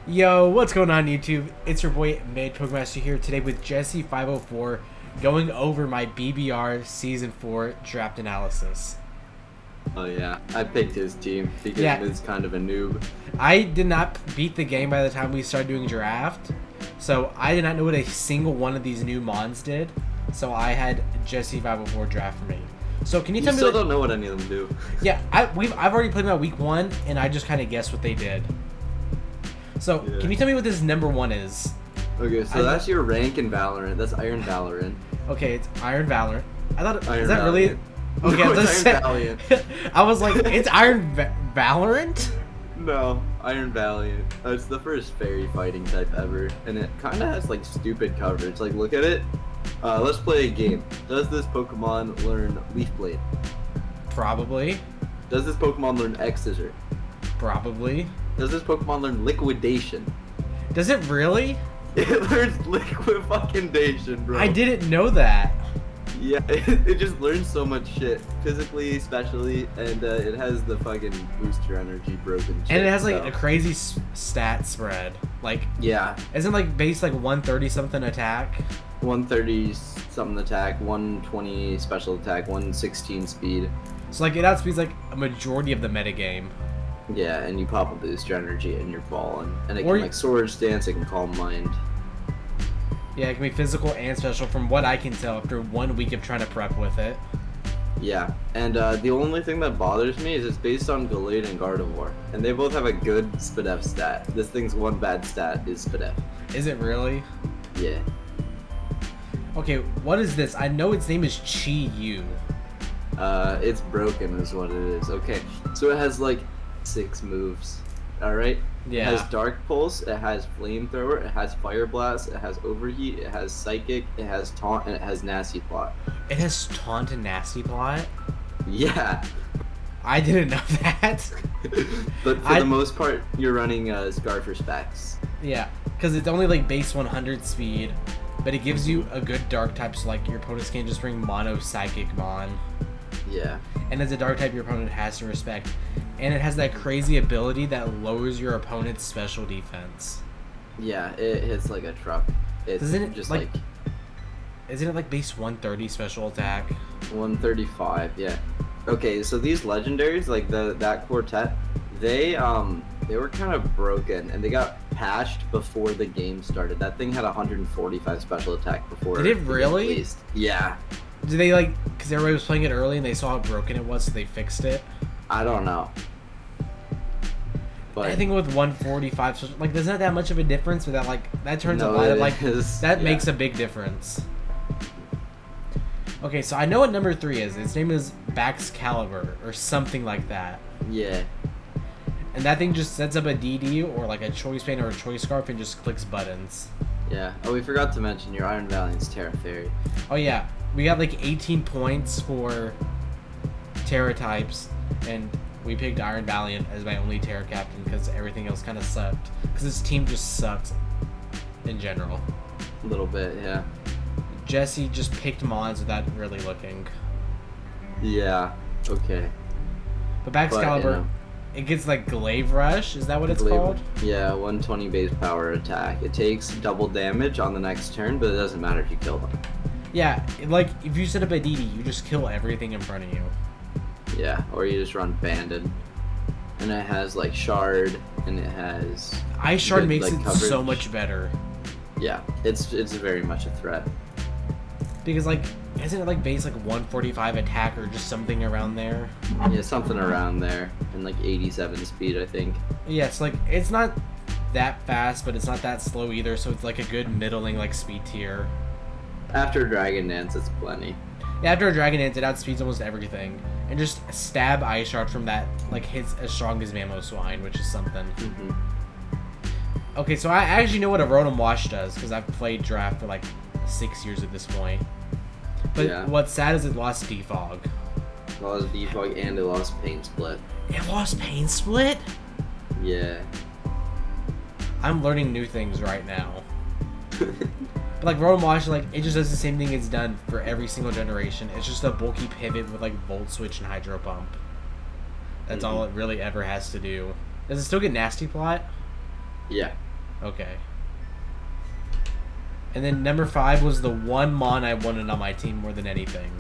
Yo, what's going on YouTube? It's your boy Mid Pokemaster here today with Jesse504 going over my BBR Season 4 draft analysis. Oh yeah, I picked his team because he's kind of a noob. I did not beat the game by the time we started doing draft, so I did not know what a single one of these new mons did, so I had Jesse504 draft for me. So can you tell me? You still don't know what any of them do. Yeah, I've already played them at week 1, and I just kind of guessed what they did. So, Can you tell me what this number 1 is? Okay, so that's your rank in Valorant. That's Iron Valorant. Okay, it's Iron Valorant. I thought, Iron is that Valiant. really? Okay, No, it's Iron Valiant. I was like, it's Iron Valorant? No, Iron Valiant. It's the first fairy fighting type ever, and it kind of has like stupid coverage. Like, look at it. Let's play a game. Does this Pokemon learn Leaf Blade? Probably. Does this Pokemon learn X-Scissor? Probably. Does this Pokemon learn Liquidation? Does it really? It learns Liquid fucking Dation, bro. I didn't know that. Yeah, it just learns so much shit, physically, specially, and it has the fucking booster energy broken shit. And it has like a crazy stat spread. Like, yeah. Isn't like base like 130 something attack? 130 something attack, 120 special attack, 116 speed. So like it outspeeds like a majority of the metagame. Yeah, and you pop a booster energy and you're falling. And it can like Swords Dance, it can Calm Mind. Yeah, it can be physical and special from what I can tell after 1 week of trying to prep with it. Yeah, and the only thing that bothers me is it's based on Gallade and Gardevoir. And they both have a good Spadef stat. This thing's one bad stat is Spadef. Is it really? Yeah. Okay, what is this? I know its name is Chi-Yu. It's broken is what it is. Okay, so it has like 6 moves. Alright? Yeah. It has Dark Pulse, it has Flamethrower, it has Fire Blast, it has Overheat, it has Psychic, it has Taunt, and it has Nasty Plot. It has Taunt and Nasty Plot? Yeah. I didn't know that. But for the most part, you're running Scar for Specs. Yeah, because it's only like base 100 speed, but it gives you a good Dark type, so like your opponents can't just bring Mono Psychic Mon. Yeah. And as a Dark type, your opponent has to respect. And it has that crazy ability that lowers your opponent's special defense. Yeah, it hits like a truck. It's Isn't it just like... Isn't it like base 130 special attack? 135, yeah. Okay, so these legendaries, like that quartet, they were kind of broken, and they got patched before the game started. That thing had 145 special attack before. Did it really? Released. Yeah. Did they like, because everybody was playing it early and they saw how broken it was, so they fixed it? I don't know. But I think with 145, like, there's not that much of a difference, but that like that turns a lot of like that makes a big difference. Okay, so I know what number 3 is. Its name is Baxcalibur or something like that. Yeah. And that thing just sets up a DD or like a choice paint or a choice scarf and just clicks buttons. Yeah. Oh, we forgot to mention your Iron Valiant's Terra Fairy. Oh yeah, we got like 18 points for Terra types, and we picked Iron Valiant as my only Terra captain because everything else kind of sucked. Because this team just sucks in general. A little bit, yeah. Jesse just picked mons without really looking. Yeah. Okay. But Baxcalibur, it gets like Glaive Rush. Is that what it's called? Yeah, 120 base power attack. It takes double damage on the next turn, but it doesn't matter if you kill them. Yeah, like if you set up a DD, you just kill everything in front of you. Yeah, or you just run Banded. And it has like Shard, and it has... Ice Shard makes like, it coverage. so much better. Yeah, it's very much a threat. Because like, isn't it like base like 145 attack or just something around there? Yeah, something around there. And like 87 speed, I think. Yeah, it's like, it's not that fast, but it's not that slow either, so it's like a good middling like speed tier. After Dragon Dance, it's plenty. Yeah, after a Dragon Dance, it outspeeds almost everything. And just stab Ice Shard from that, like, hits as strong as Mamoswine, which is something. Mm-hmm. Okay, so I actually know what a Rotom Wash does, because I've played Draft for like 6 years at this point. But what's sad is it lost Defog. It lost Defog and it lost Pain Split. It lost Pain Split? Yeah. I'm learning new things right now. But like Rotom Wash, like it just does the same thing it's done for every single generation. It's just a bulky pivot with like Volt Switch and Hydro Pump. That's all it really ever has to do. Does it still get Nasty Plot? Yeah. Okay. And then number 5 was the one Mon I wanted on my team more than anything.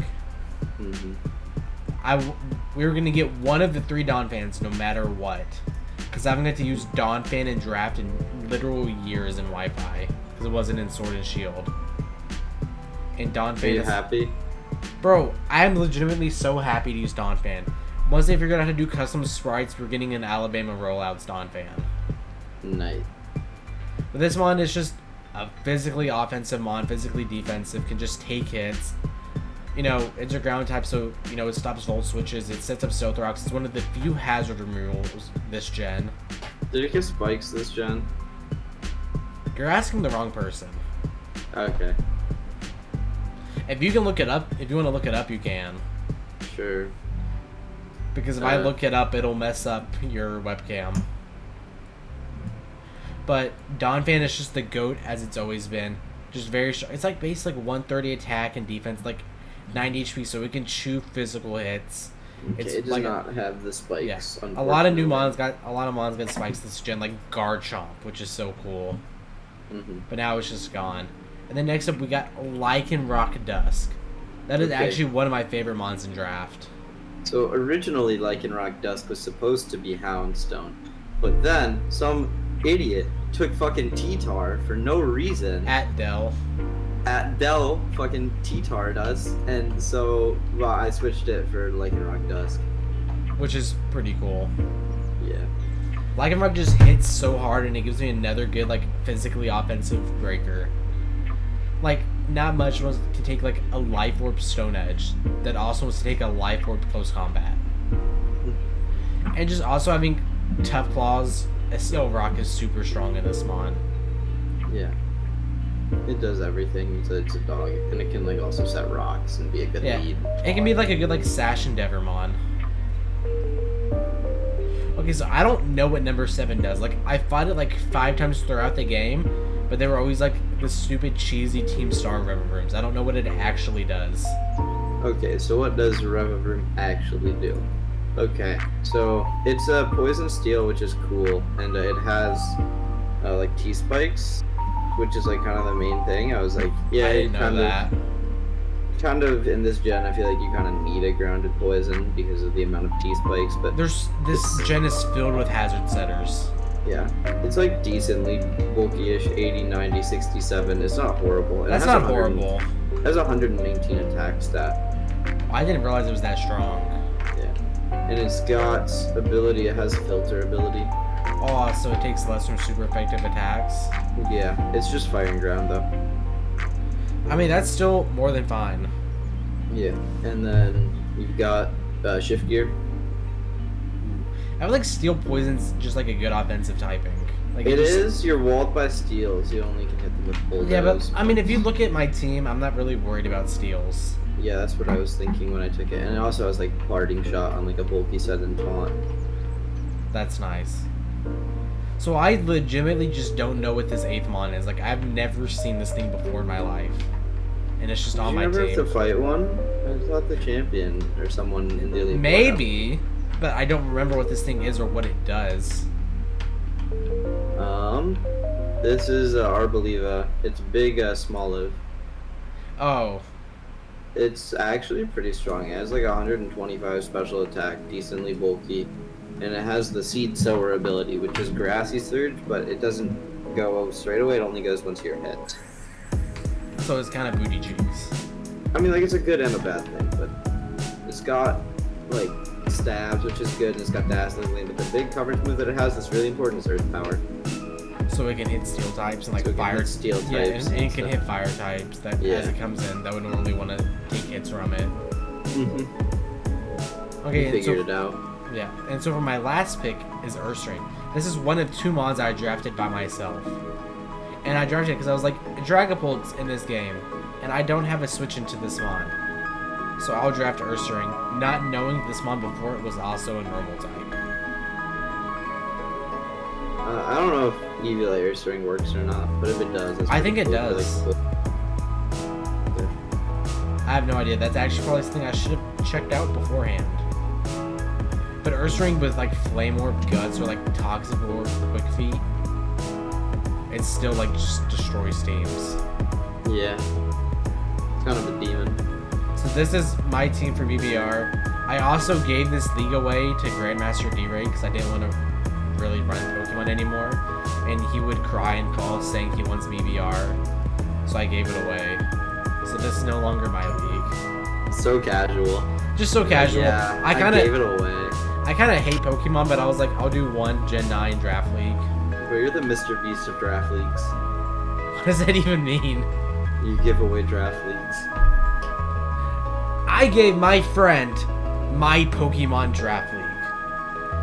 We were going to get one of the 3 Donphans no matter what. Because I haven't got to use Donphan and Draft in literal years in Wi-Fi. Because it wasn't in Sword and Shield. And Donphan Are you happy? Bro, I am legitimately so happy to use Donphan. Once they figured out how to do custom sprites, we're getting an Alabama rollouts Donphan. Nice. But this Mon is just a physically offensive Mon, physically defensive, can just take hits. You know, it's a ground type, so, you know, it stops Volt Switches, it sets up Stealth Rocks. It's one of the few hazard removals this gen. Did it get spikes this gen? You're asking the wrong person. Okay. If you can look it up, if you want to look it up, you can. Sure. Because if I look it up, it'll mess up your webcam. But Donphan is just the GOAT as it's always been. Just very strong. It's like basically like 130 attack and defense, like 90 HP, so it can chew physical hits. Okay, it does like not have the spikes. Yeah. A lot of Mons got spikes this gen, like Garchomp, which is so cool. But now it's just gone. And then next up we got Lycanroc Dusk. That is actually one of my favorite Mons in Draft. So originally Lycanroc Dusk was supposed to be Houndstone, but then some idiot took fucking T-Tar for no reason. At Dell fucking T-Tar'd us, and so I switched it for Lycanroc Dusk. Which is pretty cool. Yeah. Lycanroc just hits so hard and it gives me another good, like, physically offensive breaker. Like, not much wants to take, like, a Life Orb Stone Edge that also wants to take a Life Orb Close Combat. And just also having Tough Claws, Steel Rock is super strong in this Mon. Yeah. It does everything. It's a dog. And it can, like, also set rocks and be a good lead. It can be, like, a good, like, Sash Endeavor Mon. Okay, so I don't know what number 7 does. Like, I fought it, like, 5 times throughout the game, but they were always, like, the stupid, cheesy Team Star Revivrooms. I don't know what it actually does. Okay, so what does Revivroom actually do? Okay, so it's a Poison Steel, which is cool, and it has, like, T-Spikes, which is, like, kind of the main thing. I was like, yeah, I didn't know that. Kind of in this gen, I feel like you kind of need a grounded poison because of the amount of T-Spikes, but this gen is filled with hazard setters. Yeah, it's like decently bulky-ish, 80, 90, 67. It's not horrible. That's not horrible. It has 119 attack stat. I didn't realize it was that strong. Yeah, and it's got ability. It has filter ability. Oh, so it takes less from super effective attacks? Yeah, it's just Fire and Ground though. I mean, that's still more than fine. Yeah, and then you've got Shift Gear. I would like Steel Poison's just like a good offensive typing. Like it is. You're walled by steals. You only can hit them with bulldoze. Yeah, but I mean, if you look at my team, I'm not really worried about steals. Yeah, that's what I was thinking when I took it. And it also has like parting shot on like a bulky set and taunt. That's nice. So I legitimately just don't know what this 8th Mon is. Like, I've never seen this thing before in my life. And it's just on my team. Did you ever have to fight one? I thought the champion or someone in the elite. Maybe, but I don't remember what this thing is or what it does. This is Arboliva. It's big, small live. Oh. It's actually pretty strong. It has like 125 special attack, decently bulky. And it has the Seed Sower ability, which is Grassy Surge, but it doesn't go straight away. It only goes once you're hit. So it's kind of booty cheeks. I mean, like, it's a good and a bad thing, but it's got, like, stabs, which is good, and it's got Dazzling Gleam, but the big coverage move that it has that's really important is Earth Power. So it can hit steel types and, like, so fire steel types. Yeah, and it can hit fire types that as it comes in that would normally want to take hits from it. Okay, you figured it out. Yeah, and so for my last pick is Ursaring. This is one of 2 Mons I drafted by myself. And I drafted it because I was like, Dragapult's in this game, and I don't have a switch into this Mon. So I'll draft Ursaring, not knowing this Mon before it was also a normal type. I don't know if Eviolite Ursaring works or not, but if it does, I think it does. Really cool. I have no idea. That's actually probably something I should have checked out beforehand. But Ursaring with like Flame Orb Guts or like Toxic Orb Quick Feet, it still like just destroys teams. Yeah. It's kind of a demon. So this is my team for BBR. I also gave this league away to Grandmaster D-Ray because I didn't want to really run Pokemon anymore. And he would cry and call saying he wants BBR. So I gave it away. So this is no longer my league. So casual. Just so casual. Yeah, I gave it away. I kind of hate Pokemon, but I was like, I'll do one Gen 9 Draft League. But you're the Mr. Beast of draft leagues. What does that even mean? You give away draft leagues. I gave my friend my Pokemon Draft League.